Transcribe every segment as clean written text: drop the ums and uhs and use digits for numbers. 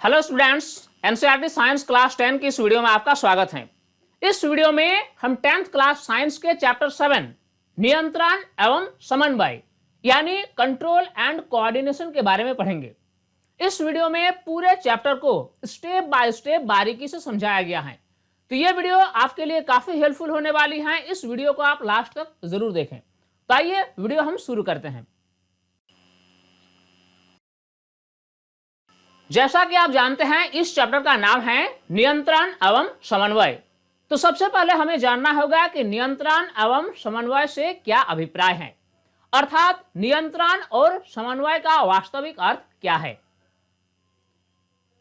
Hello students, NCERT science class 10 की इस video में आपका स्वागत है। इस वीडियो में हम 10th क्लास साइंस के चैप्टर 7 नियंत्रण एवं समन्वय यानी कंट्रोल एंड कोऑर्डिनेशन के बारे में पढ़ेंगे। इस वीडियो में पूरे चैप्टर को स्टेप बाय स्टेप बारीकी से समझाया गया है, तो ये वीडियो आपके लिए काफी हेल्पफुल होने वाली है। इस वीडियो को आप लास्ट तक जरूर देखें। तो आइए वीडियो हम शुरू करते हैं। जैसा कि आप जानते हैं, इस चैप्टर का नाम है नियंत्रण एवं समन्वय। तो सबसे पहले हमें जानना होगा कि नियंत्रण एवं समन्वय से क्या अभिप्राय है, अर्थात नियंत्रण और समन्वय का वास्तविक अर्थ क्या है।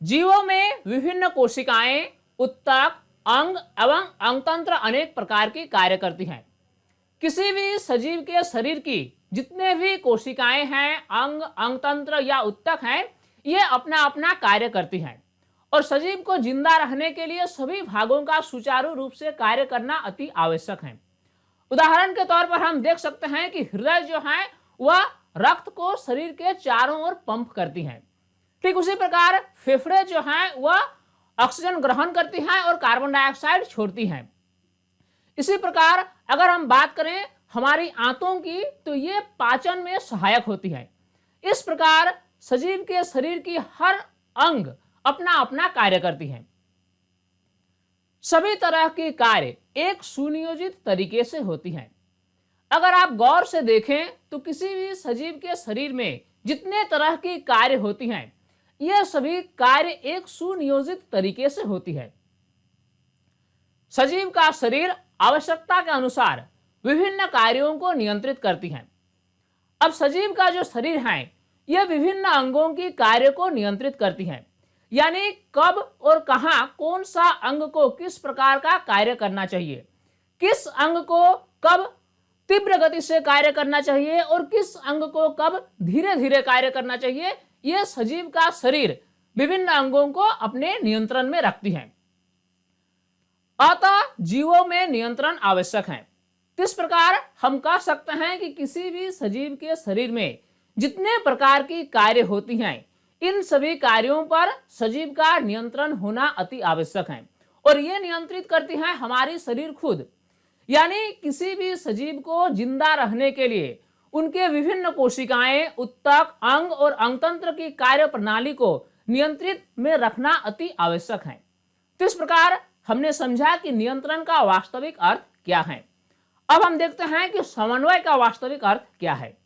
जीवों में विभिन्न कोशिकाएं, ऊतक, अंग एवं अंगतंत्र अनेक प्रकार की कार्य करती हैं। किसी भी सजीव के शरीर की जितने भी कोशिकाएं हैं, अंग, अंगतंत्र या ऊतक हैं, ये अपना अपना कार्य करती हैं और सजीव को जिंदा रहने के लिए सभी भागों का सुचारू रूप से कार्य करना अति आवश्यक है। उदाहरण के तौर पर हम देख सकते हैं कि हृदय जो है वह रक्त को शरीर के चारों ओर पंप करती है। ठीक उसी प्रकार फेफड़े जो हैं वह ऑक्सीजन ग्रहण करती हैं और कार्बन डाइऑक्साइड छोड़ती हैं। इसी प्रकार अगर हम बात करें हमारी आंतों की, तो ये पाचन में सहायक होती है। इस प्रकार सजीव के शरीर की हर अंग अपना अपना कार्य करती है। सभी तरह की कार्य एक सुनियोजित तरीके से होती है। अगर आप गौर से देखें तो किसी भी सजीव के शरीर में जितने तरह की कार्य होती हैं, यह सभी कार्य एक सुनियोजित तरीके से होती है। सजीव का शरीर आवश्यकता के अनुसार विभिन्न कार्यों को नियंत्रित करती है। अब सजीव का जो शरीर है यह विभिन्न अंगों की कार्य को नियंत्रित करती है, यानी कब और कहां कौन सा अंग को किस प्रकार का कार्य करना चाहिए, किस अंग को कब तीव्र गति से कार्य करना चाहिए और किस अंग को कब धीरे धीरे कार्य करना चाहिए। यह सजीव का शरीर विभिन्न अंगों को अपने नियंत्रण में रखती है। अतः जीवों में नियंत्रण आवश्यक है। इस प्रकार हम कह सकते हैं कि किसी भी सजीव के शरीर में जितने प्रकार की कार्य होती हैं, इन सभी कार्यों पर सजीव का नियंत्रण होना अति आवश्यक है और ये नियंत्रित करती हैं हमारी शरीर खुद। यानी किसी भी सजीव को जिंदा रहने के लिए उनके विभिन्न कोशिकाएं, ऊतक, अंग और अंगतंत्र की कार्य प्रणाली को नियंत्रित में रखना अति आवश्यक है। तो इस प्रकार हमने समझा कि नियंत्रण का वास्तविक अर्थ क्या है। अब हम देखते हैं कि समन्वय का वास्तविक अर्थ क्या है।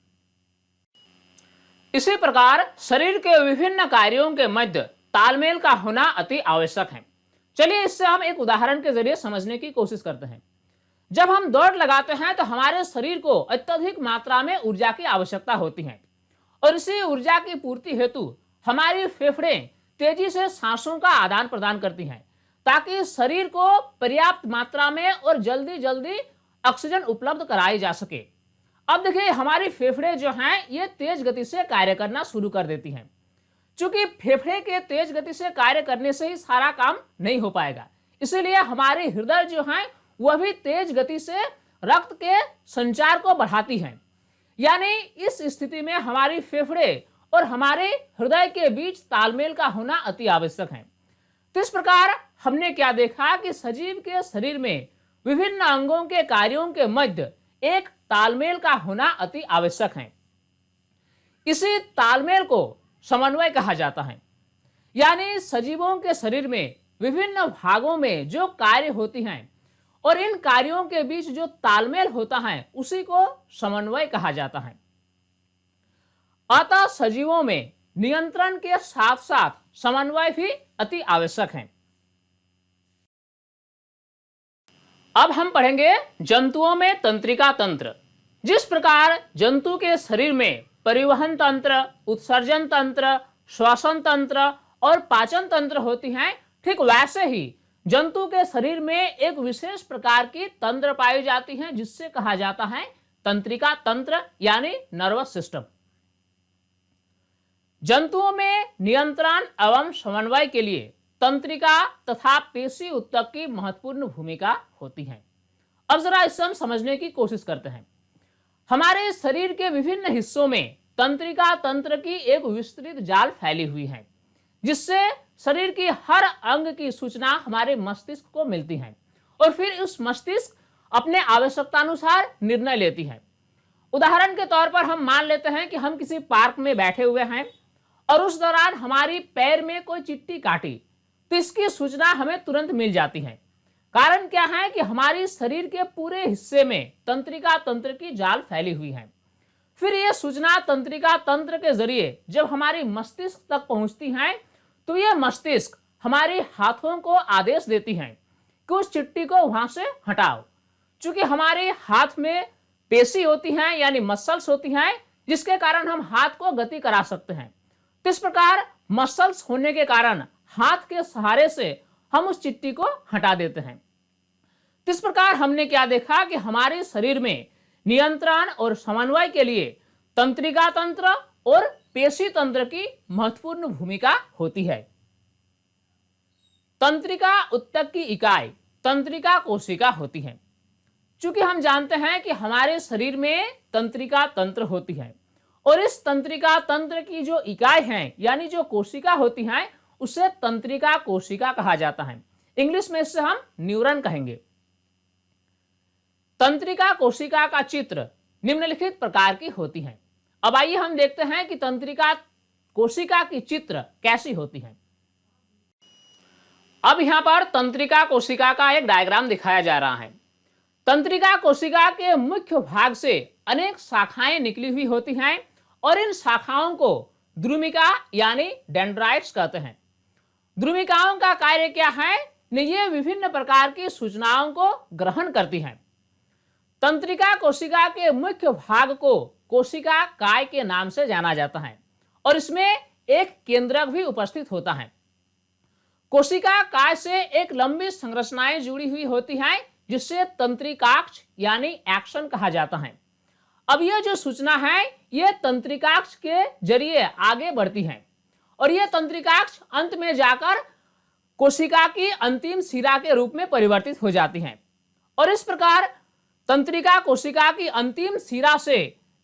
इसी प्रकार शरीर के विभिन्न कार्यों के मध्य तालमेल का होना अति आवश्यक है। चलिए इससे हम एक उदाहरण के जरिए समझने की कोशिश करते हैं। जब हम दौड़ लगाते हैं तो हमारे शरीर को अत्यधिक मात्रा में ऊर्जा की आवश्यकता होती है और इसी ऊर्जा की पूर्ति हेतु हमारी फेफड़े तेजी से सांसों का आदान प्रदान करती हैं ताकि शरीर को पर्याप्त मात्रा में और जल्दी जल्दी ऑक्सीजन उपलब्ध कराई जा सके। अब देखिए हमारी फेफड़े जो हैं ये तेज गति से कार्य करना शुरू कर देती हैं। चूंकि फेफड़े के तेज गति से कार्य करने से ही सारा काम नहीं हो पाएगा, इसीलिए हमारे हृदय जो है वह भी तेज गति से रक्त के संचार को बढ़ाती है। यानी इस स्थिति में हमारी फेफड़े और हमारे हृदय के बीच तालमेल का होना अति आवश्यक है। तो इस प्रकार हमने क्या देखा कि सजीव के शरीर में विभिन्न अंगों के कार्यों के मध्य एक तालमेल का होना अति आवश्यक है। इसी तालमेल को समन्वय कहा जाता है। यानी सजीवों के शरीर में विभिन्न भागों में जो कार्य होती हैं और इन कार्यों के बीच जो तालमेल होता है उसी को समन्वय कहा जाता है। अतः सजीवों में नियंत्रण के साथ साथ समन्वय भी अति आवश्यक है। अब हम पढ़ेंगे जंतुओं में तंत्रिका तंत्र। जिस प्रकार जंतु के शरीर में परिवहन तंत्र, उत्सर्जन तंत्र, श्वसन तंत्र और पाचन तंत्र होती हैं, ठीक वैसे ही जंतु के शरीर में एक विशेष प्रकार की तंत्र पाई जाती है जिससे कहा जाता है तंत्रिका तंत्र यानी नर्वस सिस्टम। जंतुओं में नियंत्रण एवं समन्वय के लिए तंत्रिका तथा पेशी ऊतक की महत्वपूर्ण भूमिका होती है। अब जरा इसे हम समझने की कोशिश करते हैं। हमारे शरीर के विभिन्न हिस्सों में तंत्रिका तंत्र की एक विस्तृत जाल फैली हुई है जिससे शरीर की हर अंग की सूचना हमारे मस्तिष्क को मिलती है और फिर उस मस्तिष्क अपने आवश्यकतानुसार निर्णय लेती है। उदाहरण के तौर पर हम मान लेते हैं कि हम किसी पार्क में बैठे हुए हैं और उस दौरान हमारी पैर में कोई चींटी काटी, तो इसकी सूचना हमें तुरंत मिल जाती है। कारण क्या है कि हमारी शरीर के पूरे हिस्से में तंत्रिका तंत्र की जाल फैली हुई है। फिर यह सूचना तंत्रिका तंत्र के जरिए जब हमारी मस्तिष्क तक पहुंचती है तो यह मस्तिष्क हमारे हाथों को आदेश देती है कि उस चिट्ठी को वहां से हटाओ। चूंकि हमारे हाथ में पेशी होती हैं यानी मसल्स होती हैं जिसके कारण हम हाथ को गति करा सकते हैं। तो इस प्रकार मसल्स होने के कारण हाथ के सहारे से हम उस चिट्ठी को हटा देते हैं। तो इस प्रकार हमने क्या देखा कि हमारे शरीर में नियंत्रण और समन्वय के लिए तंत्रिका तंत्र और पेशी तंत्र की महत्वपूर्ण भूमिका होती है। तंत्रिका उत्तक की इकाई तंत्रिका कोशिका होती है। चूंकि हम जानते हैं कि हमारे शरीर में तंत्रिका तंत्र होती है और इस तंत्रिका तंत्र की जो इकाई है यानी जो कोशिका होती है उसे तंत्रिका कोशिका कहा जाता है। इंग्लिश में इसे हम न्यूरॉन कहेंगे। तंत्रिका कोशिका का चित्र निम्नलिखित प्रकार की होती है। अब आइए हम देखते हैं कि तंत्रिका कोशिका की चित्र कैसी होती है। अब यहां पर तंत्रिका कोशिका का एक डायग्राम दिखाया जा रहा है। तंत्रिका कोशिका के मुख्य भाग से अनेक शाखाएं निकली हुई होती हैं और इन शाखाओं को द्रुमिका यानी डेंड्राइट्स कहते हैं। द्रुमिकाओं का कार्य क्या है? ये विभिन्न प्रकार की सूचनाओं को ग्रहण करती हैं। तंत्रिका कोशिका के मुख्य भाग को कोशिका काय के नाम से जाना जाता है और इसमें एक केंद्रक भी उपस्थित होता है। कोशिका काय से एक लंबी संरचनाएं जुड़ी हुई होती हैं जिससे तंत्रिकाक्ष यानी एक्शन कहा जाता है। अब यह जो सूचना है यह तंत्रिकाक्ष के जरिए आगे बढ़ती है और यह तंत्रिकाक्ष अंत में जाकर कोशिका की अंतिम शिरा के रूप में परिवर्तित हो जाती है और इस प्रकार तंत्रिका कोशिका की अंतिम शिरा से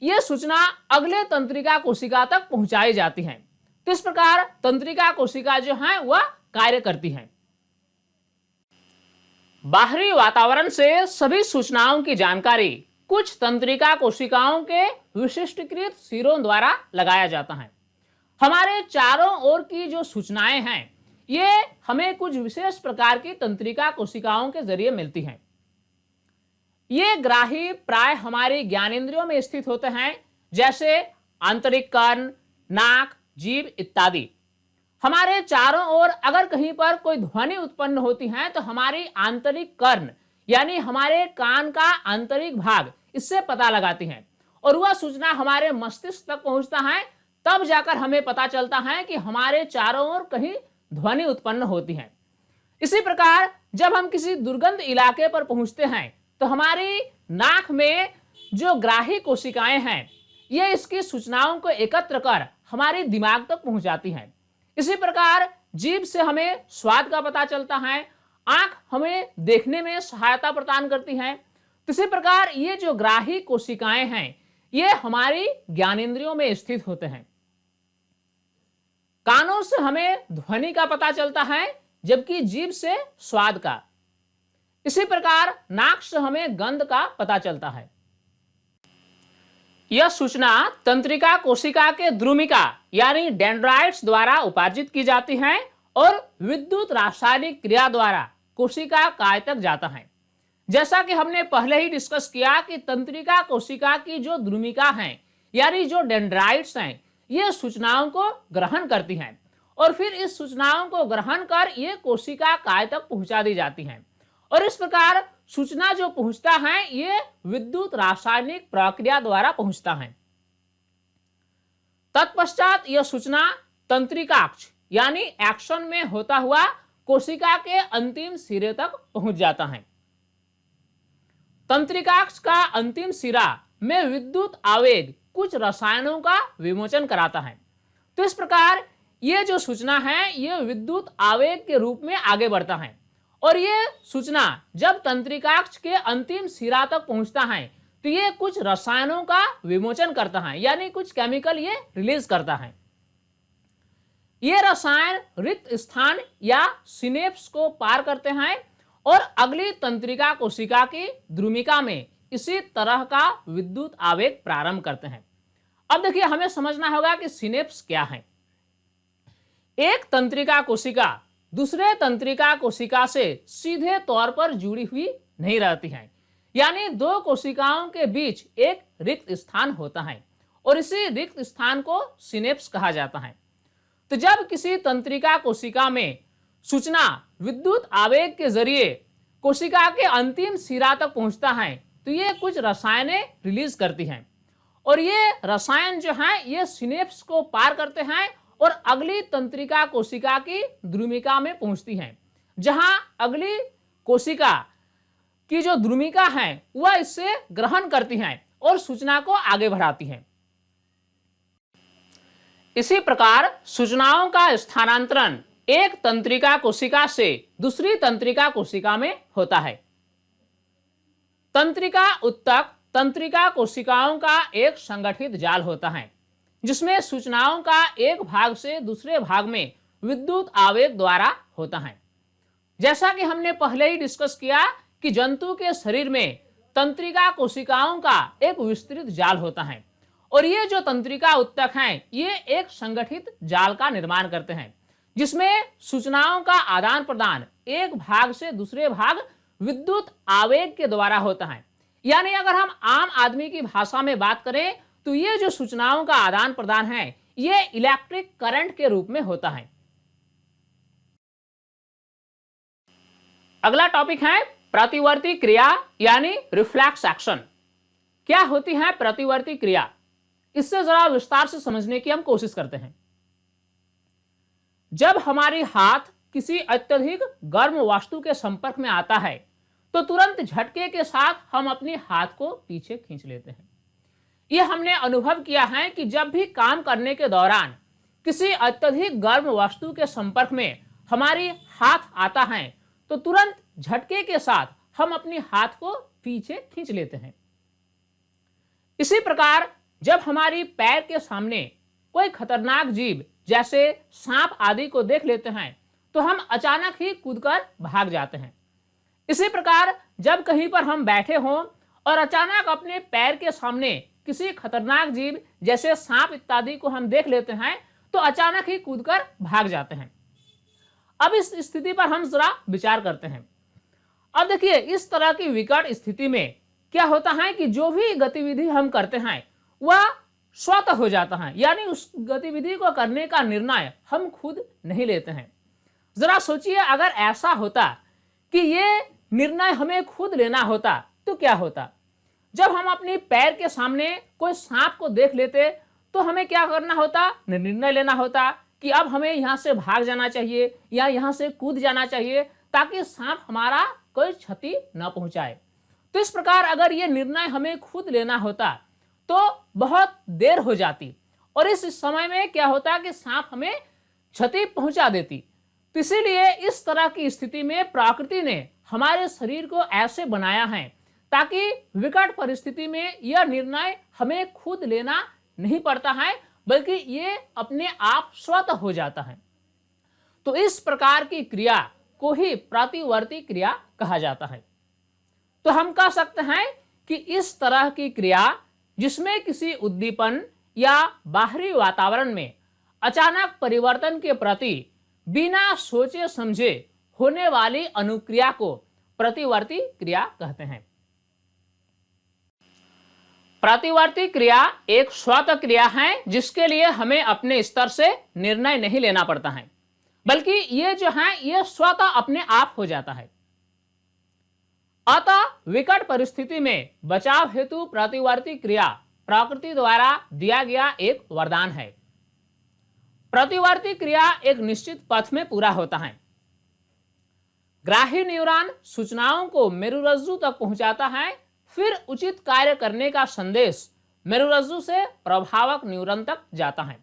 यह सूचना अगले तंत्रिका कोशिका तक पहुंचाई जाती है। तो इस प्रकार तंत्रिका कोशिका जो है वह कार्य करती है। बाहरी वातावरण से सभी सूचनाओं की जानकारी कुछ तंत्रिका कोशिकाओं के विशिष्टकृत सिरों द्वारा लगाया जाता है। हमारे चारों ओर की जो सूचनाएं हैं ये हमें कुछ विशेष प्रकार की तंत्रिका कोशिकाओं के जरिए मिलती हैं। ये ग्राही प्राय हमारी ज्ञानेंद्रियों में स्थित होते हैं जैसे आंतरिक कर्ण, नाक, जीभ इत्यादि। हमारे चारों ओर अगर कहीं पर कोई ध्वनि उत्पन्न होती है तो हमारी आंतरिक कर्ण यानी हमारे कान का आंतरिक भाग इससे पता लगाती है और वह सूचना हमारे मस्तिष्क तक पहुंचता है। तब जाकर हमें पता चलता है कि हमारे चारों ओर कहीं ध्वनि उत्पन्न होती है। इसी प्रकार जब हम किसी दुर्गंध इलाके पर पहुंचते हैं तो हमारी नाक में जो ग्राही कोशिकाएं हैं ये इसकी सूचनाओं को एकत्र कर हमारे दिमाग तक पहुंचाती हैं। इसी प्रकार जीभ से हमें स्वाद का पता चलता है, आंख हमें देखने में सहायता प्रदान करती है। इसी प्रकार ये जो ग्राही कोशिकाएं हैं ये हमारी ज्ञानेंद्रियों में स्थित होते हैं। कानों से हमें ध्वनि का पता चलता है जबकि जीभ से स्वाद का। इसी प्रकार नाक से हमें गंध का पता चलता है। यह सूचना तंत्रिका कोशिका के द्रुमिका यानी डेंड्राइट्स द्वारा उपार्जित की जाती है और विद्युत रासायनिक क्रिया द्वारा कोशिका काय तक जाता है। जैसा कि हमने पहले ही डिस्कस किया कि तंत्रिका कोशिका की जो द्रुमिका हैं यानी जो डेंड्राइट्स हैं ये सूचनाओं को ग्रहण करती हैं और फिर इस सूचनाओं को ग्रहण कर ये कोशिका काय तक पहुंचा दी जाती हैं और इस प्रकार सूचना जो पहुंचता है ये विद्युत रासायनिक प्रक्रिया द्वारा पहुंचता है। तत्पश्चात यह सूचना तंत्रिकाक्ष यानी एक्शन में होता हुआ कोशिका के अंतिम सिरे तक पहुंच जाता है। तंत्रिकाक्ष का अंतिम सिरा में विद्युत आवेग कुछ रसायनों का विमोचन कराता है। तो इस प्रकार ये जो सूचना है ये विद्युत आवेग के रूप में आगे बढ़ता है और ये सूचना जब तंत्रिकाक्ष के अंतिम सिरा तक पहुंचता है तो ये कुछ रसायनों का विमोचन करता है यानी कुछ केमिकल ये रिलीज करता है। ये रसायन रिक्त स्थान या सिनेप्स को पार करते हैं और अगली तंत्रिका कोशिका की द्रुमिका में इसी तरह का विद्युत आवेग प्रारंभ करते हैं। अब देखिए, हमें समझना होगा कि सिनेप्स क्या है। एक तंत्रिका कोशिका दूसरे तंत्रिका कोशिका से सीधे तौर पर जुड़ी हुई नहीं रहती है, यानी दो कोशिकाओं के बीच एक रिक्त स्थान होता है और इसी रिक्त स्थान को सिनेप्स कहा जाता है। तो जब किसी तंत्रिका कोशिका में सूचना विद्युत आवेग के जरिए कोशिका के अंतिम सिरा तक पहुंचता है, तो ये कुछ रसायनें रिलीज करती हैं और ये रसायन जो हैं ये सिनेप्स को पार करते हैं और अगली तंत्रिका कोशिका की द्रुमिका में पहुंचती हैं, जहां अगली कोशिका की जो द्रुमिका है वह इससे ग्रहण करती हैं और सूचना को आगे बढ़ाती हैं। इसी प्रकार सूचनाओं का स्थानांतरण एक तंत्रिका कोशिका से दूसरी तंत्रिका कोशिका में होता है। तंत्रिका उत्तक तंत्रिका कोशिकाओं का एक संगठित जाल होता है, जिसमें सूचनाओं का एक भाग से दूसरे भाग में विद्युत आवेग द्वारा होता है। जैसा कि हमने पहले ही डिस्कस किया कि जंतु के शरीर में तंत्रिका कोशिकाओं का एक विस्तृत जाल होता है और ये जो तंत्रिका उत्तक हैं ये एक संगठित जाल का निर्माण करते हैं, जिसमें सूचनाओं का आदान प्रदान एक भाग से दूसरे भाग विद्युत आवेग के द्वारा होता है। यानी अगर हम आम आदमी की भाषा में बात करें तो ये जो सूचनाओं का आदान प्रदान है ये इलेक्ट्रिक करंट के रूप में होता है। अगला टॉपिक है प्रतिवर्ती क्रिया यानी रिफ्लेक्स एक्शन। क्या होती है प्रतिवर्ती क्रिया, इससे जरा विस्तार से समझने की हम कोशिश करते हैं। जब हमारी हाथ किसी अत्यधिक गर्म वस्तु के संपर्क में आता है तो तुरंत झटके के साथ हम अपने हाथ को पीछे खींच लेते हैं। यह हमने अनुभव किया है कि जब भी काम करने के दौरान किसी अत्यधिक गर्म वस्तु के संपर्क में हमारी हाथ आता है तो तुरंत झटके के साथ हम अपने हाथ को पीछे खींच लेते हैं। इसी प्रकार जब हमारी पैर के सामने कोई खतरनाक जीव जैसे सांप आदि को देख लेते हैं तो हम अचानक ही कूदकर भाग जाते हैं। इसी प्रकार जब कहीं पर हम बैठे हों और अचानक अपने पैर के सामने किसी खतरनाक जीव जैसे सांप इत्यादि को हम देख लेते हैं तो अचानक ही कूदकर भाग जाते हैं। अब इस स्थिति पर हम जरा विचार करते हैं। अब देखिए, इस तरह की विकट स्थिति में क्या होता है कि जो भी गतिविधि हम करते हैं वह स्वतः हो जाता है, यानी उस गतिविधि को करने का निर्णय हम खुद नहीं लेते हैं। जरा सोचिए, अगर ऐसा होता कि ये निर्णय हमें खुद लेना होता तो क्या होता। जब हम अपनी पैर के सामने कोई सांप को देख लेते तो हमें क्या करना होता, निर्णय लेना होता कि अब हमें यहाँ से भाग जाना चाहिए या यहाँ से कूद जाना चाहिए ताकि सांप हमारा कोई क्षति न पहुंचाए। तो इस प्रकार अगर ये निर्णय हमें खुद लेना होता तो बहुत देर हो जाती और इस समय में क्या होता कि सांप हमें क्षति पहुंचा देती। तो इसीलिए इस तरह की स्थिति में प्रकृति ने हमारे शरीर को ऐसे बनाया है ताकि विकट परिस्थिति में यह निर्णय हमें खुद लेना नहीं पड़ता है, बल्कि ये अपने आप स्वतः हो जाता है। तो इस प्रकार की क्रिया को ही प्रतिवर्ती क्रिया कहा जाता है। तो हम कह सकते हैं कि इस तरह की क्रिया जिसमें किसी उद्दीपन या बाहरी वातावरण में अचानक परिवर्तन के प्रति बिना सोचे समझे होने वाली अनुक्रिया को प्रतिवर्ती क्रिया कहते हैं। प्रतिवर्ती क्रिया एक स्वतः क्रिया है जिसके लिए हमें अपने स्तर से निर्णय नहीं लेना पड़ता है, बल्कि ये जो है ये स्वतः अपने आप हो जाता है। अतः विकट परिस्थिति में बचाव हेतु प्रतिवर्ती क्रिया प्रकृति द्वारा दिया गया एक वरदान है। प्रतिवर्ती क्रिया एक निश्चित पथ में पूरा होता है। ग्राही न्यूरॉन सूचनाओं को मेरुरज्जु तक पहुंचाता है, फिर उचित कार्य करने का संदेश मेरुरज्जु से प्रभावक न्यूरॉन तक जाता है।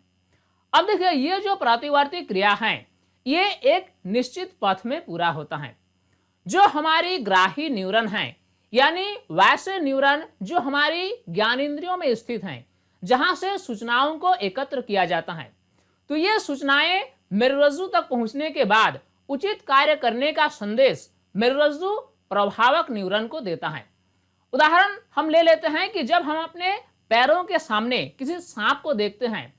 अब देखिए, ये जो प्रतिवर्ती क्रिया है ये एक निश्चित पथ में पूरा होता है। जो हमारी ग्राही न्यूरॉन है, यानी वैसे न्यूरॉन जो हमारी ज्ञानेंद्रियों में स्थित हैं, जहां से सूचनाओं को एकत्र किया जाता है, तो ये सूचनाएं मेरुरज्जु तक पहुंचने के बाद उचित कार्य करने का संदेश मेरुरज्जु प्रभावक न्यूरॉन को देता है। उदाहरण हम ले लेते हैं कि जब हम अपने पैरों के सामने किसी सांप को देखते हैं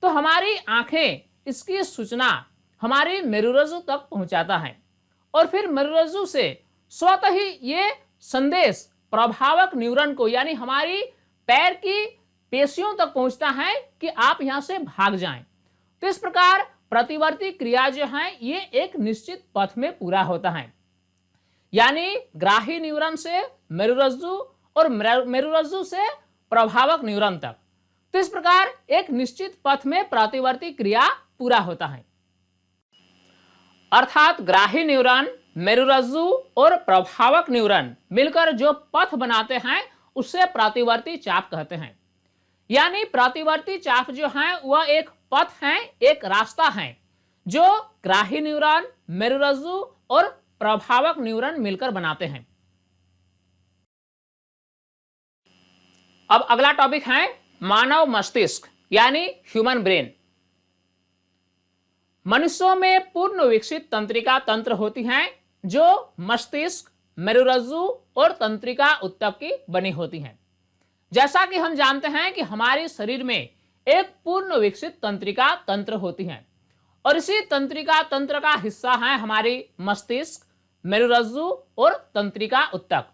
तो हमारी आंखें इसकी सूचना हमारी मेरुरज्जु तक पहुंचाता है और फिर मेरुरज्जु से स्वतः ही ये संदेश प्रभावक न्यूरॉन को यानी हमारी पैर की पेशियों तक पहुंचता है कि आप यहां से भाग जाएं। तो इस प्रकार प्रतिवर्ती क्रिया जो है ये एक निश्चित पथ में पूरा होता है, यानी ग्राही न्यूरॉन से मेरुरज्जु और मेरुरज्जु से प्रभावक न्यूरॉन तक। तो इस प्रकार एक निश्चित पथ में प्रतिवर्ती क्रिया पूरा होता है। अर्थात ग्राही न्यूरॉन, मेरुरज्जु और प्रभावक न्यूरॉन मिलकर जो पथ बनाते हैं उसे प्रतिवर्ती चाप कहते हैं। यानी प्रतिवर्ती चाप जो है वह एक पथ है, एक रास्ता है जो ग्राही न्यूरॉन, मेरुरज्जु और प्रभावक न्यूरॉन मिलकर बनाते हैं। अब अगला टॉपिक है मानव मस्तिष्क यानी ह्यूमन ब्रेन। मनुष्यों में पूर्ण विकसित तंत्रिका तंत्र होती हैं जो मस्तिष्क, मेरुरज्जु और तंत्रिका ऊतक की बनी होती हैं। जैसा कि हम जानते हैं कि हमारे शरीर में एक पूर्ण विकसित तंत्रिका तंत्र होती है और इसी तंत्रिका तंत्र का हिस्सा है हमारी मस्तिष्क, मेरुरज्जु और तंत्रिका ऊतक।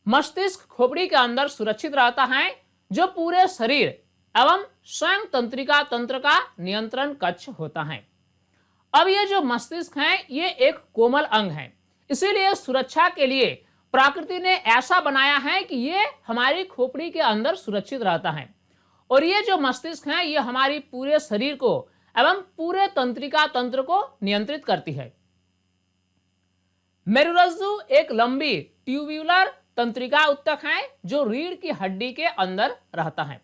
मस्तिष्क खोपड़ी के अंदर सुरक्षित रहता है जो पूरे शरीर एवं स्वयं तंत्रिका तंत्र का नियंत्रण कक्ष होता है। अब ये जो मस्तिष्क है ये एक कोमल अंग है, इसीलिए सुरक्षा के लिए प्रकृति ने ऐसा बनाया है कि ये हमारी खोपड़ी के अंदर सुरक्षित रहता है और ये जो मस्तिष्क है ये हमारी पूरे शरीर को एवं पूरे तंत्रिका तंत्र को नियंत्रित करती है। मेरुरज्जु एक लंबी ट्यूब्यूलर तंत्रिका ऊतक है जो रीढ़ की हड्डी के अंदर रहता है।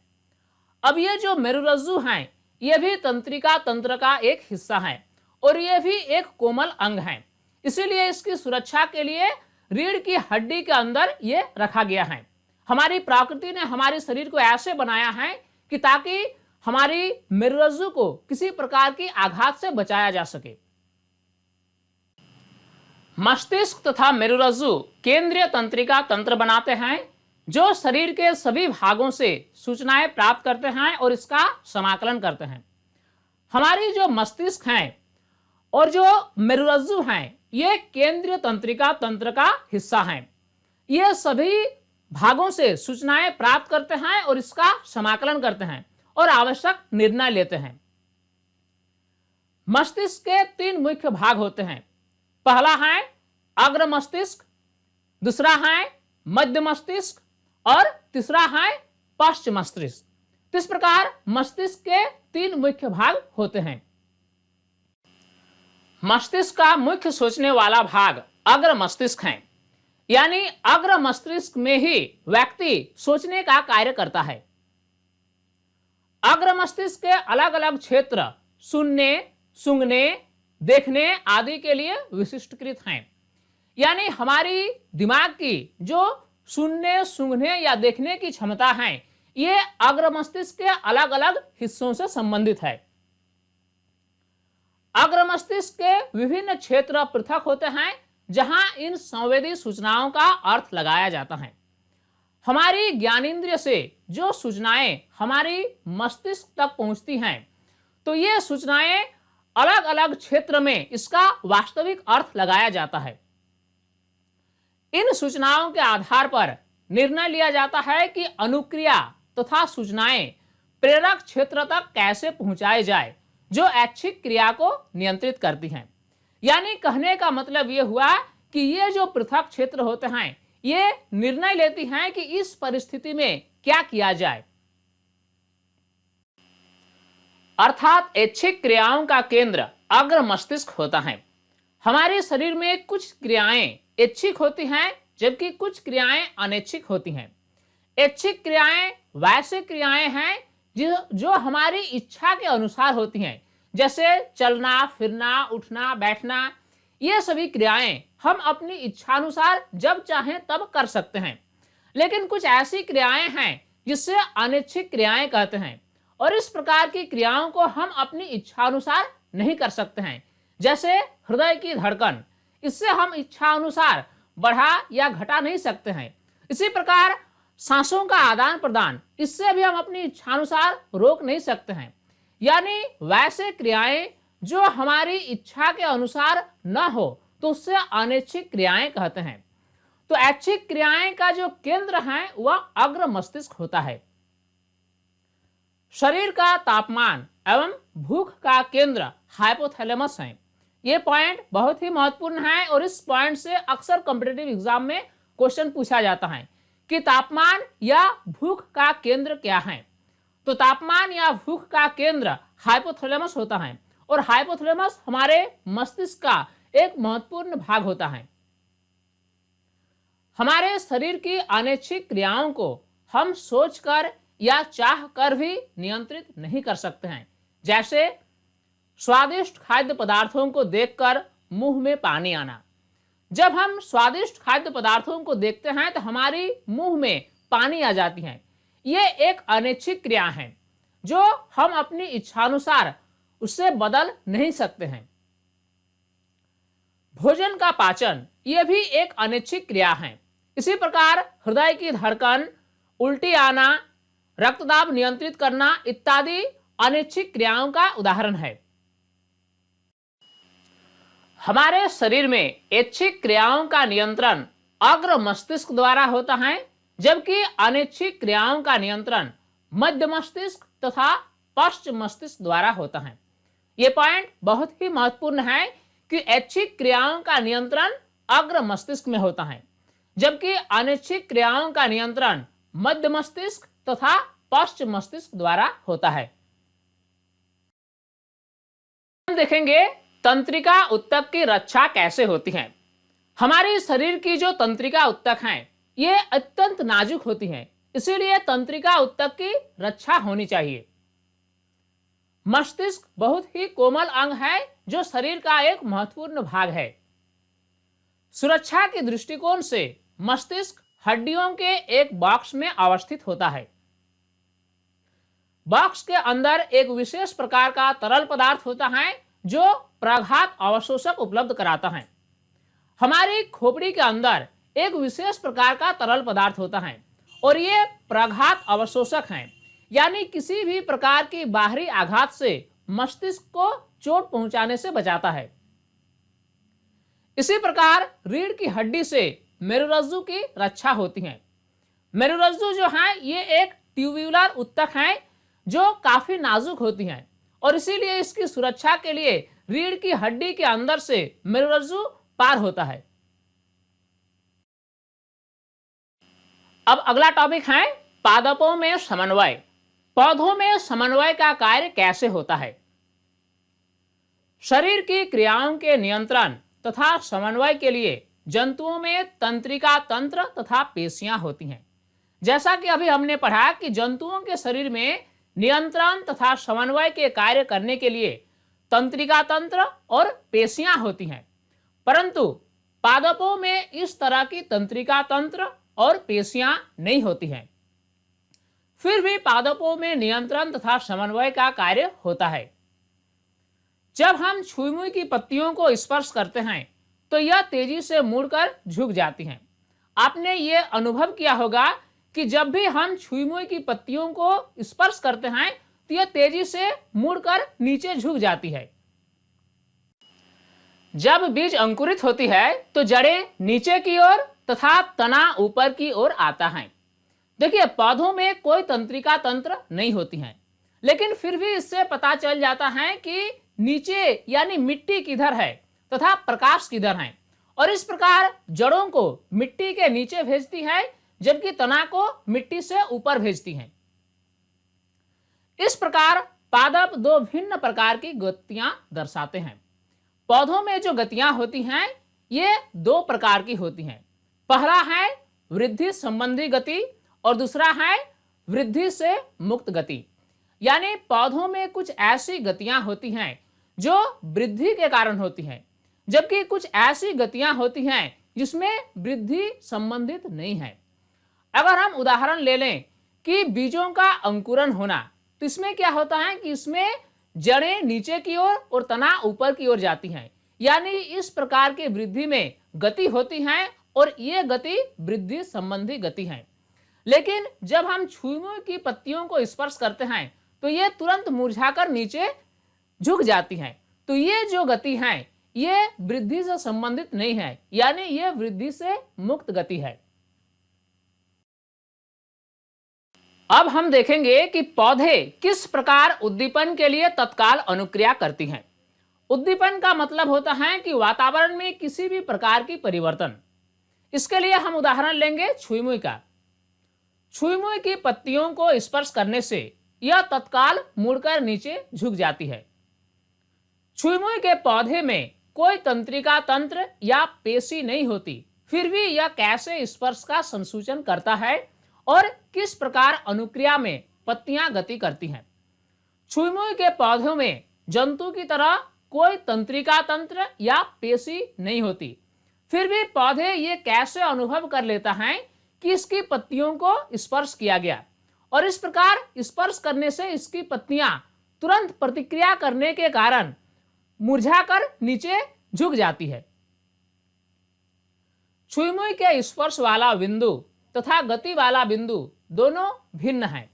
अब ये जो मेरुरज्जु है ये भी तंत्रिका तंत्र का एक हिस्सा है और ये भी एक कोमल अंग है, इसीलिए इसकी सुरक्षा के लिए रीढ़ की हड्डी के अंदर ये रखा गया है। हमारी प्रकृति ने हमारे शरीर को ऐसे बनाया है कि ताकि हमारी मेरुरज्जु को किसी प्रकार की आघात से बचाया जा सके। मस्तिष्क तथा मेरुरज्जु केंद्रीय तंत्रिका तंत्र बनाते हैं जो शरीर के सभी भागों से सूचनाएं प्राप्त करते हैं और इसका समाकलन करते हैं। हमारी जो मस्तिष्क है और जो मेरुरज्जु हैं ये केंद्रीय तंत्रिका तंत्र का हिस्सा हैं। ये सभी भागों से सूचनाएं प्राप्त करते हैं और इसका समाकलन करते हैं और आवश्यक निर्णय लेते हैं। मस्तिष्क के 3 मुख्य भाग होते हैं। पहला है अग्र मस्तिष्क, दूसरा है मध्य मस्तिष्क और तीसरा है पश्च मस्तिष्क। इस प्रकार मस्तिष्क के 3 मुख्य भाग होते हैं। मस्तिष्क का मुख्य सोचने वाला भाग अग्र मस्तिष्क है, यानी अग्र मस्तिष्क में ही व्यक्ति सोचने का कार्य करता है। अग्र मस्तिष्क के अलग अलग क्षेत्र सुनने, सूंघने, देखने आदि के लिए विशिष्टकृत हैं। यानी हमारी दिमाग की जो सुनने, सूंघने या देखने की क्षमता है ये अग्र मस्तिष्क के अलग अलग हिस्सों से संबंधित है। अग्र मस्तिष्क के विभिन्न क्षेत्र पृथक होते हैं जहां इन संवेदी सूचनाओं का अर्थ लगाया जाता है। हमारी ज्ञानेंद्रिय से जो सूचनाएं हमारी मस्तिष्क तक पहुंचती हैं तो ये सूचनाएं अलग अलग क्षेत्र में इसका वास्तविक अर्थ लगाया जाता है। इन सूचनाओं के आधार पर निर्णय लिया जाता है कि अनुक्रिया तथा सूचनाएं प्रेरक क्षेत्र तक कैसे पहुंचाई जाए जो ऐच्छिक क्रिया को नियंत्रित करती हैं। यानी कहने का मतलब यह हुआ कि ये जो पृथक क्षेत्र होते हैं ये निर्णय लेती हैं कि इस परिस्थिति में क्या किया जाए। अर्थात ऐच्छिक क्रियाओं का केंद्र अग्र मस्तिष्क होता है। हमारे शरीर में कुछ क्रियाएं ऐच्छिक होती हैं जबकि कुछ क्रियाएं अनैच्छिक होती हैं। ऐच्छिक क्रियाएं वैसे क्रियाएं हैं जो हमारी इच्छा के अनुसार होती हैं, जैसे चलना, फिरना, उठना, बैठना। ये सभी क्रियाएं हम अपनी इच्छानुसार जब चाहें तब कर सकते हैं। लेकिन कुछ ऐसी क्रियाएं हैं जिससे अनैच्छिक क्रियाएं कहते हैं और इस प्रकार की क्रियाओं को हम अपनी इच्छा अनुसार नहीं कर सकते हैं। जैसे हृदय की धड़कन, इससे हम इच्छा अनुसार बढ़ा या घटा नहीं सकते हैं। इसी प्रकार सांसों का आदान प्रदान, इससे भी हम अपनी इच्छानुसार रोक नहीं सकते हैं। यानी वैसे क्रियाएं जो हमारी इच्छा के अनुसार न हो तो उससे अनैच्छिक क्रियाएं कहते हैं। तो ऐच्छिक क्रियाएं का जो केंद्र है वह अग्र मस्तिष्क होता है। शरीर का तापमान एवं भूख का केंद्र हाइपोथैलेमस है। ये पॉइंट बहुत ही महत्वपूर्ण है और इस पॉइंट से अक्सर कॉम्पिटिटिव एग्जाम में क्वेश्चन पूछा जाता है कि तापमान या भूख का केंद्र क्या है। तो तापमान या भूख का केंद्र हाइपोथैलेमस होता है और हाइपोथैलेमस हमारे मस्तिष्क का एक महत्वपूर्ण भाग होता है। हमारे शरीर की अनैच्छिक क्रियाओं को हम सोचकर या चाहकर भी नियंत्रित नहीं कर सकते हैं। जैसे स्वादिष्ट खाद्य पदार्थों को देखकर मुंह में पानी आना। जब हम स्वादिष्ट खाद्य पदार्थों को देखते हैं तो हमारी मुंह में पानी आ जाती है। ये एक अनैच्छिक क्रिया है जो हम अपनी इच्छानुसार उससे बदल नहीं सकते हैं। भोजन का पाचन यह भी एक अनैच्छिक क्रिया है। इसी प्रकार हृदय की धड़कन, उल्टी आना, रक्तदाब नियंत्रित करना इत्यादि अनैच्छिक क्रियाओं का उदाहरण है। हमारे शरीर में ऐच्छिक क्रियाओं का नियंत्रण अग्र मस्तिष्क द्वारा होता है, जबकि अनैच्छिक क्रियाओं का नियंत्रण मध्य मस्तिष्क तथा पश्च मस्तिष्क द्वारा होता है। ये पॉइंट बहुत ही महत्वपूर्ण है कि ऐच्छिक क्रियाओं का नियंत्रण अग्र मस्तिष्क में होता है, जबकि अनैच्छिक क्रियाओं का नियंत्रण मध्य मस्तिष्क तथा पश्च मस्तिष्क द्वारा होता है। हम देखेंगे तंत्रिका उत्तक की रक्षा कैसे होती है। हमारे शरीर की जो तंत्रिका उत्तक हैं, ये अत्यंत नाजुक होती हैं, इसीलिए तंत्रिका उत्तक की रक्षा होनी चाहिए। मस्तिष्क बहुत ही कोमल अंग है जो शरीर का एक महत्वपूर्ण भाग है। सुरक्षा के दृष्टिकोण से मस्तिष्क हड्डियों के एक बॉक्स में अवस्थित होता है। बॉक्स के अंदर एक विशेष प्रकार का तरल पदार्थ होता है जो प्रघात अवशोषक उपलब्ध कराता है। हमारी खोपड़ी के अंदर एक विशेष प्रकार का तरल पदार्थ होता है और ये प्रघात अवशोषक हैं, यानी किसी भी प्रकार की बाहरी आघात से मस्तिष्क को चोट पहुंचाने से बचाता है। इसी प्रकार रीढ़ की हड्डी से मेरुरज्जु की रक्षा होती है। मेरुरज्जु जो है ये एक ट्यूब्यूलर उत्तक है जो काफी नाजुक होती है और इसीलिए इसकी सुरक्षा के लिए रीढ़ की हड्डी के अंदर से मेरुरज्जु पार होता है। अब अगला टॉपिक है पादपों में समन्वय। पौधों में समन्वय का कार्य कैसे होता है। शरीर की क्रियाओं के नियंत्रण तथा समन्वय के लिए जंतुओं में तंत्रिका तंत्र तथा पेशियां होती हैं। जैसा कि अभी हमने पढ़ा कि जंतुओं के शरीर में नियंत्रण तथा समन्वय के कार्य करने के लिए तंत्रिका तंत्र और पेशियां होती हैं, परंतु पादपों में इस तरह की तंत्रिका तंत्र और पेशियां नहीं होती हैं। फिर भी पादपों में नियंत्रण तथा समन्वय का कार्य होता है। जब हम छुई मुई की पत्तियों को स्पर्श करते हैं तो यह तेजी से मुड़कर झुक जाती हैं। आपने ये अनुभव किया होगा कि जब भी हम छुई मुई की पत्तियों को स्पर्श करते हैं तो यह तेजी से मुड़कर नीचे झुक जाती है। जब बीज अंकुरित होती है तो जड़ें नीचे की ओर तथा तना ऊपर की ओर आता है। देखिए, पौधों में कोई तंत्रिका तंत्र नहीं होती है, लेकिन फिर भी इससे पता चल जाता है कि नीचे यानी मिट्टी किधर है तथा प्रकाश किधर है, और इस प्रकार जड़ों को मिट्टी के नीचे भेजती है जबकि तना को मिट्टी से ऊपर भेजती है। इस प्रकार पादप दो भिन्न प्रकार की गतियां दर्शाते हैं। पौधों में जो गतियां होती हैं ये दो प्रकार की होती हैं। पहला है वृद्धि संबंधी गति और दूसरा है वृद्धि से मुक्त गति। यानी पौधों में कुछ ऐसी गतियां होती हैं जो वृद्धि के कारण होती हैं, जबकि कुछ ऐसी गतियां होती हैं जिसमें वृद्धि संबंधित नहीं है। अगर हम उदाहरण ले लें कि बीजों का अंकुरण होना, तो इसमें क्या होता है कि इसमें जड़ें नीचे की ओर और तना ऊपर की ओर जाती हैं, यानी इस प्रकार की वृद्धि में गति होती है और ये गति वृद्धि संबंधी गति है। लेकिन जब हम छुई की पत्तियों को स्पर्श करते हैं तो ये तुरंत मुरझाकर नीचे झुक जाती हैं। तो ये जो गति है ये वृद्धि से संबंधित नहीं है, यानी ये वृद्धि से मुक्त गति है। अब हम देखेंगे कि पौधे किस प्रकार उद्दीपन के लिए तत्काल अनुक्रिया करती हैं। उद्दीपन का मतलब होता है कि वातावरण में किसी भी प्रकार की परिवर्तन। इसके लिए हम उदाहरण लेंगे छुई का। छुई की पत्तियों को स्पर्श करने से यह तत्काल मुड़कर नीचे झुक जाती है। छुई के पौधे में कोई तंत्रिका तंत्र या पेशी नहीं होती, फिर भी यह कैसे स्पर्श का संसूचन करता है और किस प्रकार अनुक्रिया में पत्तियां गति करती हैं। छुई के पौधों में जंतु की तरह कोई तंत्रिका तंत्र या पेशी नहीं होती, फिर भी पौधे ये कैसे अनुभव कर लेता है कि इसकी पत्तियों को स्पर्श किया गया, और इस प्रकार स्पर्श करने से इसकी पत्तियां तुरंत प्रतिक्रिया करने के कारण मुरझाकर नीचे झुक जाती है। छुई के स्पर्श वाला बिंदु तथा गति वाला बिंदु दोनों भिन्न हैं।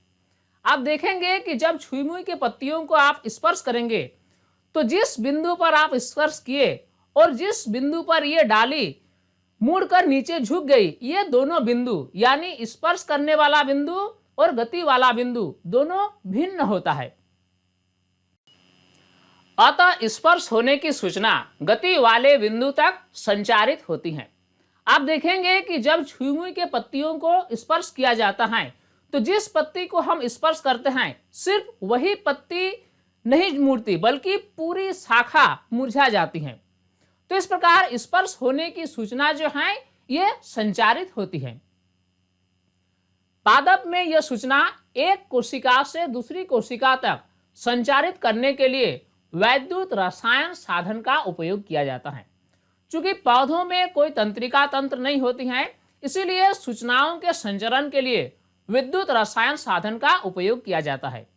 आप देखेंगे कि जब छुई के पत्तियों को आप स्पर्श करेंगे तो जिस बिंदु पर आप स्पर्श किए और जिस बिंदु पर यह डाली मुड़कर नीचे झुक गई, ये दोनों बिंदु यानी स्पर्श करने वाला बिंदु और गति वाला बिंदु दोनों भिन्न होता है। अतः स्पर्श होने की सूचना गति वाले बिंदु तक संचारित होती है। आप देखेंगे कि जब छुई के पत्तियों को स्पर्श किया जाता है तो जिस पत्ती को हम स्पर्श करते हैं सिर्फ वही पत्ती नहीं मुड़ती, बल्कि पूरी शाखा मुरझा जाती है। तो इस प्रकार स्पर्श होने की सूचना जो है ये संचारित होती है। पादप में यह सूचना एक कोशिका से दूसरी कोशिका तक संचारित करने के लिए वैद्युत रसायन साधन का उपयोग किया जाता है। चूंकि पौधों में कोई तंत्रिका तंत्र नहीं होती है, इसीलिए सूचनाओं के संचरण के लिए विद्युत रसायन साधन का उपयोग किया जाता है।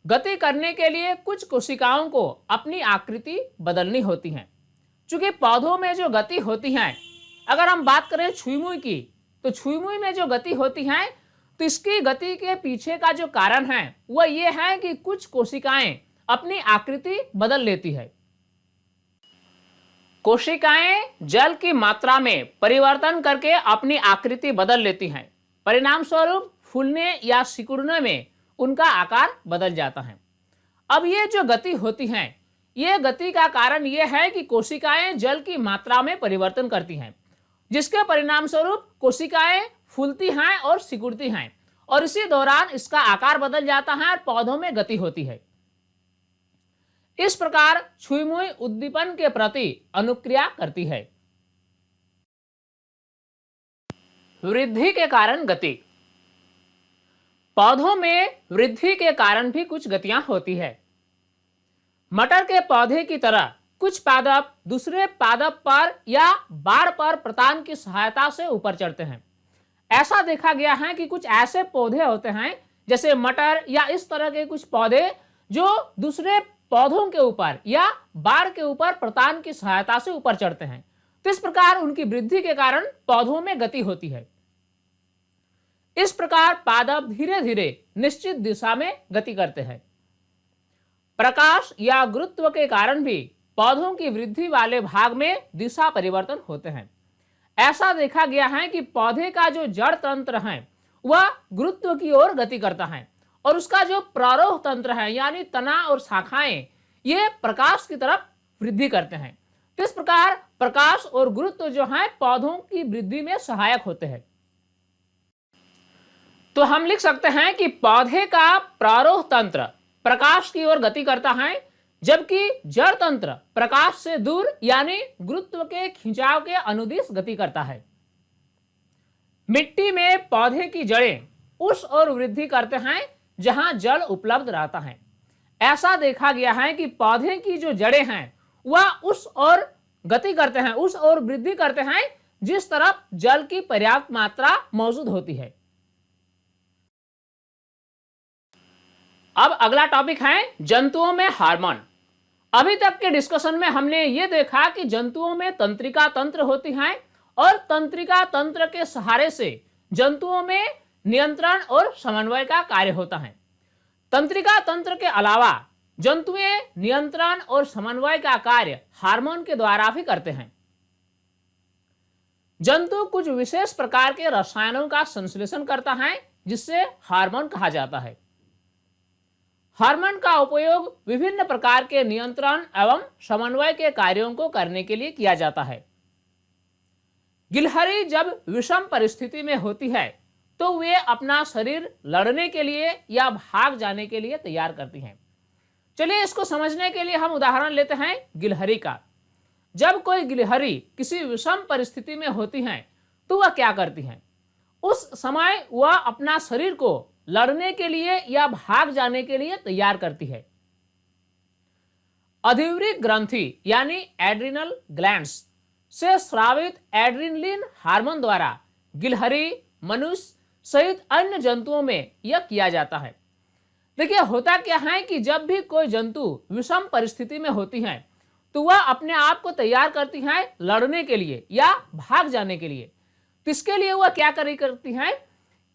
गति करने के लिए कुछ कोशिकाओं को अपनी आकृति बदलनी होती है। चूंकि पौधों में जो गति होती है, अगर हम बात करें छुई की, तो छुई में जो गति होती है तो इसकी गति के पीछे का जो कारण है वह यह है कि कुछ कोशिकाएं अपनी आकृति बदल लेती है। कोशिकाएं जल की मात्रा में परिवर्तन करके अपनी आकृति बदल लेती हैं। परिणाम स्वरूप फूलने या सिकुड़ने में उनका आकार बदल जाता है। अब ये जो गति होती है, ये गति का कारण यह है कि कोशिकाएं जल की मात्रा में परिवर्तन करती हैं, जिसके परिणाम स्वरूप कोशिकाएं फूलती हैं और सिकुड़ती हैं, और इसी दौरान इसका आकार बदल जाता है और पौधों में गति होती है। इस प्रकार छुई उद्दीपन के प्रति अनुक्रिया करती है। वृद्धि के कारण गति। पौधों में वृद्धि के कारण भी कुछ गतियां होती है। मटर के पौधे की तरह कुछ पादप दूसरे पादप पर या बाड़ पर प्रतान की सहायता से ऊपर चढ़ते हैं। ऐसा देखा गया है कि कुछ ऐसे पौधे होते हैं जैसे मटर या इस तरह के कुछ पौधे जो दूसरे पौधों के ऊपर या बाड़ के ऊपर प्रतान की सहायता से ऊपर चढ़ते हैं। तो इस प्रकार उनकी वृद्धि के कारण पौधों में गति होती है। इस प्रकार पादप धीरे धीरे निश्चित दिशा में गति करते हैं। प्रकाश या गुरुत्व के कारण भी पौधों की वृद्धि वाले भाग में दिशा परिवर्तन होते हैं। ऐसा देखा गया है कि पौधे का जो जड़ तंत्र है वह गुरुत्व की ओर गति करता है, और उसका जो प्रारोह तंत्र है यानी तना और शाखाएं ये प्रकाश की तरफ वृद्धि करते हैं। तो इस प्रकार प्रकाश और गुरुत्व जो है पौधों की वृद्धि में सहायक होते हैं। तो हम लिख सकते हैं कि पौधे का प्रारोह तंत्र प्रकाश की ओर गति करता है, जबकि जड़ तंत्र प्रकाश से दूर यानी गुरुत्व के खिंचाव के अनुदिश गति करता है। मिट्टी में पौधे की जड़ें उस ओर वृद्धि करते हैं जहां जल उपलब्ध रहता है। ऐसा देखा गया है कि पौधे की जो जड़ें हैं वह उस ओर गति करते हैं, उस ओर वृद्धि करते हैं जिस तरफ जल की पर्याप्त मात्रा मौजूद होती है। अब अगला टॉपिक है जंतुओं में हार्मोन। अभी तक के डिस्कशन में हमने ये देखा कि जंतुओं में तंत्रिका तंत्र होती हैं और तंत्रिका तंत्र के सहारे से जंतुओं में नियंत्रण और समन्वय का कार्य होता है। तंत्रिका तंत्र के अलावा जंतुएं नियंत्रण और समन्वय का कार्य हार्मोन के द्वारा भी करते हैं। जंतु कुछ विशेष प्रकार के रसायनों का संश्लेषण करता है जिससे हार्मोन कहा जाता है। हार्मोन का उपयोग विभिन्न प्रकार के नियंत्रण एवं समन्वय के कार्यों को करने के लिए किया जाता है। गिलहरी जब विषम परिस्थिति में होती है तो वे अपना शरीर लड़ने के लिए या भाग जाने के लिए तैयार करती हैं। चलिए इसको समझने के लिए हम उदाहरण लेते हैं गिलहरी का। जब कोई गिलहरी किसी विषम परिस्थिति में होती है तो वह क्या करती है? उस समय वह अपना शरीर को लड़ने के लिए या भाग जाने के लिए तैयार करती है। अधिवृक्क ग्रंथि यानी एड्रिनल ग्लैंड्स से स्रावित एड्रिनलिन हार्मोन द्वारा गिलहरी, मनुष्य सहित अन्य जंतुओं में यह किया जाता है। देखिए होता क्या है कि जब भी कोई जंतु विषम परिस्थिति में होती है तो वह अपने आप को तैयार करती है लड़ने के लिए या भाग जाने के लिए। तो इसके लिए वह क्या करती है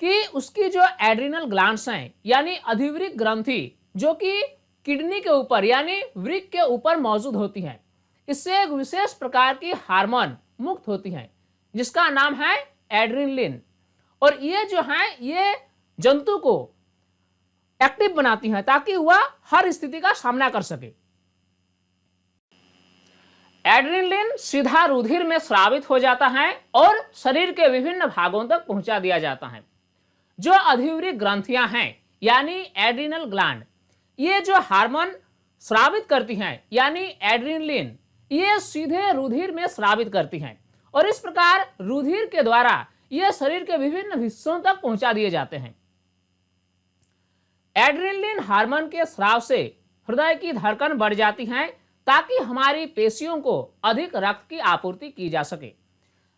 कि उसकी जो एड्रिनल ग्लैंड्स हैं यानी अधिवृक्क ग्रंथि जो कि किडनी के ऊपर यानी वृक्क के ऊपर मौजूद होती है, इससे एक विशेष प्रकार की हार्मोन मुक्त होती है जिसका नाम है एड्रिनलिन। और ये जो है ये जंतु को एक्टिव बनाती है ताकि वह हर स्थिति का सामना कर सके। एड्रिनलिन सीधा रुधिर में स्रावित हो जाता है और शरीर के विभिन्न भागों तक पहुंचा दिया जाता है। जो अधिवृक्क ग्रंथियां हैं यानी एड्रिनल ग्लैंड, ये जो हार्मोन स्रावित करती हैं यानी एड्रिनलिन, ये सीधे रुधिर में स्रावित करती हैं और इस प्रकार रुधिर के द्वारा ये शरीर के विभिन्न हिस्सों तक पहुंचा दिए जाते हैं। एड्रिनलिन हार्मोन के स्राव से हृदय की धड़कन बढ़ जाती है ताकि हमारी पेशियों को अधिक रक्त की आपूर्ति की जा सके।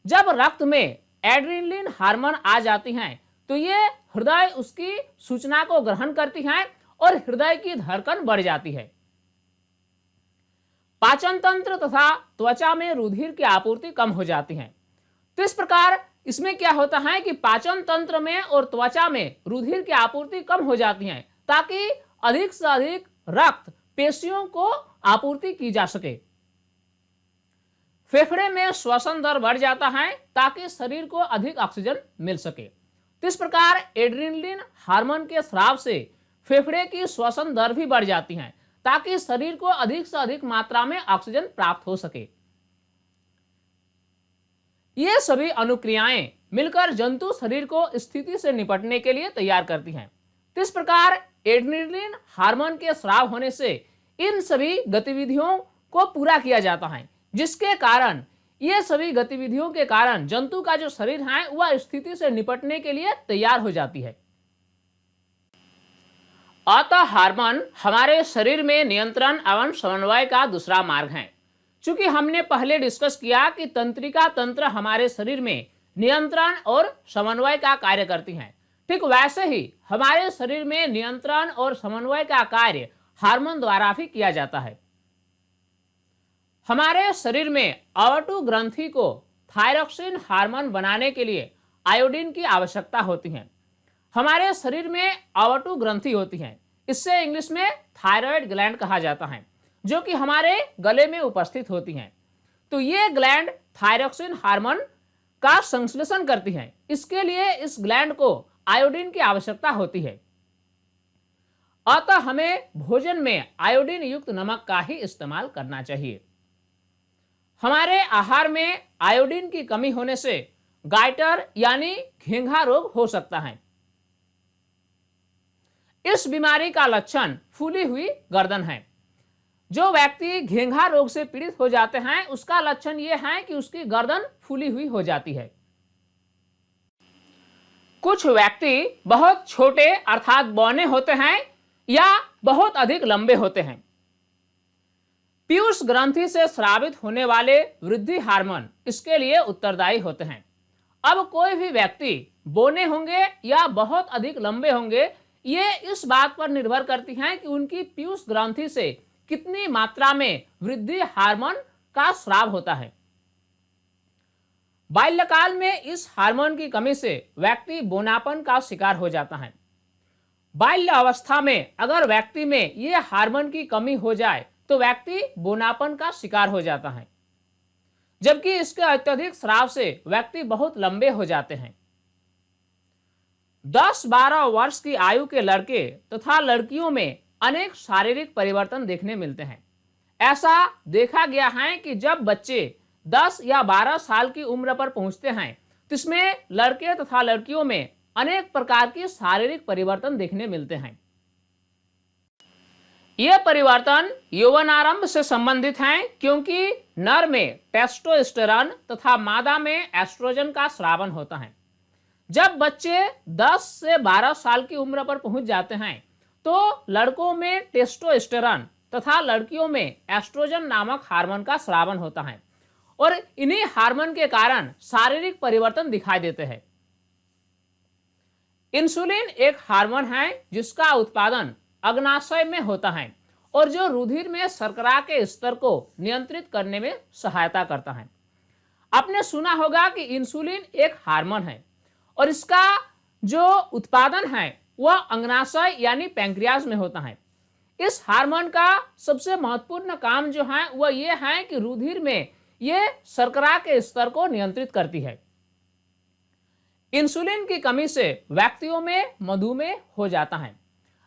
जब रक्त में एड्रिनलिन हार्मोन आ जाती हैं तो ये हृदय उसकी सूचना को ग्रहण करती है और हृदय की धड़कन बढ़ जाती है। पाचन तंत्र तथा त्वचा में रुधिर की आपूर्ति कम हो जाती है। तो इस प्रकार इसमें क्या होता है कि पाचन तंत्र में और त्वचा में रुधिर की आपूर्ति कम हो जाती है ताकि अधिक से अधिक रक्त पेशियों को आपूर्ति की जा सके। फेफड़े में श्वसन दर बढ़ जाता है ताकि शरीर को अधिक ऑक्सीजन मिल सके। तो इस प्रकार एड्रिनलिन हार्मोन के स्राव से फेफड़े की श्वसन दर भी बढ़ जाती है ताकि शरीर को अधिक से अधिक मात्रा में ऑक्सीजन प्राप्त हो सके। ये सभी अनुक्रियाएं मिलकर जंतु शरीर को स्थिति से निपटने के लिए तैयार करती हैं। तो इस प्रकार एड्रिनलिन हार्मोन के स्राव होने से इन सभी गतिविधियों को पूरा किया जाता है, जिसके कारण ये सभी गतिविधियों के कारण जंतु का जो शरीर है वह स्थिति से निपटने के लिए तैयार हो जाती है। अतः हार्मोन हमारे शरीर में नियंत्रण एवं समन्वय का दूसरा मार्ग है। चूंकि हमने पहले डिस्कस किया कि तंत्रिका तंत्र हमारे शरीर में नियंत्रण और समन्वय का कार्य करती हैं, ठीक वैसे ही हमारे शरीर में नियंत्रण और समन्वय का कार्य हार्मोन द्वारा भी किया जाता है। हमारे शरीर में अवटु ग्रंथि को थायरॉक्सिन हार्मोन बनाने के लिए आयोडीन की आवश्यकता होती है। हमारे शरीर में अवटु ग्रंथि होती है, इससे इंग्लिश में थायराइड ग्लैंड कहा जाता है, जो कि हमारे गले में उपस्थित होती हैं। तो ये ग्लैंड थायरॉक्सिन हार्मोन का संश्लेषण करती हैं। इसके लिए इस ग्लैंड को आयोडीन की आवश्यकता होती है। अतः हमें भोजन में आयोडीन युक्त नमक का ही इस्तेमाल करना चाहिए। हमारे आहार में आयोडीन की कमी होने से गाइटर यानी घेंघा रोग हो सकता है। इस बीमारी का लक्षण फूली हुई गर्दन है। जो व्यक्ति घेंघा रोग से पीड़ित हो जाते हैं उसका लक्षण यह है कि उसकी गर्दन फूली हुई हो जाती है। कुछ व्यक्ति बहुत छोटे अर्थात बौने होते हैं या बहुत अधिक लंबे होते हैं। पीयूष ग्रंथि से स्रावित होने वाले वृद्धि हार्मोन इसके लिए उत्तरदायी होते हैं। अब कोई भी व्यक्ति बौने होंगे या बहुत अधिक लंबे होंगे, ये इस बात पर निर्भर करती हैं कि उनकी पीयूष ग्रंथि से कितनी मात्रा में वृद्धि हार्मोन का स्राव होता है। बाल्यकाल में इस हार्मोन की कमी से व्यक्ति बौनापन का शिकार हो जाता है। बाल्य अवस्था में अगर व्यक्ति में यह हार्मोन की कमी हो जाए तो व्यक्ति बौनापन का शिकार हो जाता है, जबकि इसके अत्यधिक स्राव से व्यक्ति बहुत लंबे हो जाते हैं। 10-12 वर्ष की आयु के लड़के तथा लड़कियों में अनेक शारीरिक परिवर्तन देखने मिलते हैं। ऐसा देखा गया है कि जब बच्चे 10 या 12 साल की उम्र पर पहुंचते हैं तो इसमें लड़के तथा लड़कियों में अनेक प्रकार की शारीरिक परिवर्तन देखने मिलते हैं। ये परिवर्तन यौवनारंभ से संबंधित हैं, क्योंकि नर में टेस्टोस्टेरोन तथा मादा में एस्ट्रोजन का स्रावन होता है। जब बच्चे 10 से 12 साल की उम्र पर पहुंच जाते हैं तो लड़कों में टेस्टोस्टेरोन तथा लड़कियों में एस्ट्रोजन नामक हार्मोन का स्रावन होता है और इन्हीं हार्मोन के कारण शारीरिक परिवर्तन दिखाई देते हैं। इंसुलिन एक हार्मोन है जिसका उत्पादन अग्नाशय में होता है और जो रुधिर में शर्करा के स्तर को नियंत्रित करने में सहायता करता है। आपने सुना होगा कि इंसुलिन एक हार्मोन है और इसका जो उत्पादन है वह अग्नाशय यानी पैंक्रियाज में होता है। इस हार्मोन का सबसे महत्वपूर्ण काम जो है वह यह है कि रुधिर में यह शर्करा के स्तर को नियंत्रित करती है। इंसुलिन की कमी से व्यक्तियों में मधुमेह हो जाता है।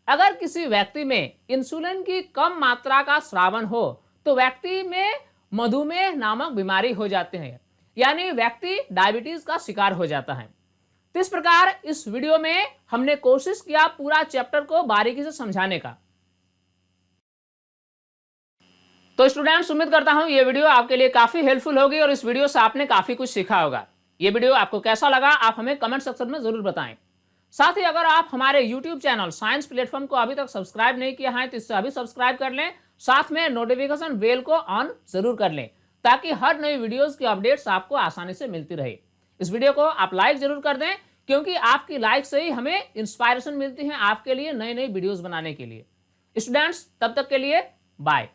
अगर किसी व्यक्ति में इंसुलिन की कम मात्रा का स्रावन हो तो व्यक्ति में मधुमेह नामक बीमारी हो जाती है, यानी व्यक्ति डायबिटीज का शिकार हो जाता है। तो इस प्रकार इस वीडियो में हमने कोशिश किया पूरा चैप्टर को बारीकी से समझाने का। तो स्टूडेंट्स, उम्मीद करता हूं ये वीडियो आपके लिए काफी हेल्पफुल होगी और इस वीडियो से आपने काफी कुछ सीखा होगा। ये वीडियो आपको कैसा लगा आप हमें कमेंट सेक्शन में जरूर बताएं। साथ ही अगर आप हमारे YouTube चैनल साइंस प्लेटफॉर्म को अभी तक सब्सक्राइब नहीं किया है तो इससे अभी सब्सक्राइब कर लें, साथ में नोटिफिकेशन बेल को ऑन जरूर कर लें ताकि हर नई वीडियोस की अपडेट्स आपको आसानी से मिलती रहे। इस वीडियो को आप लाइक जरूर कर दें, क्योंकि आपकी लाइक से ही हमें इंस्पायरेशन मिलती है आपके लिए नई नई वीडियोस बनाने के लिए। स्टूडेंट्स, तब तक के लिए बाय।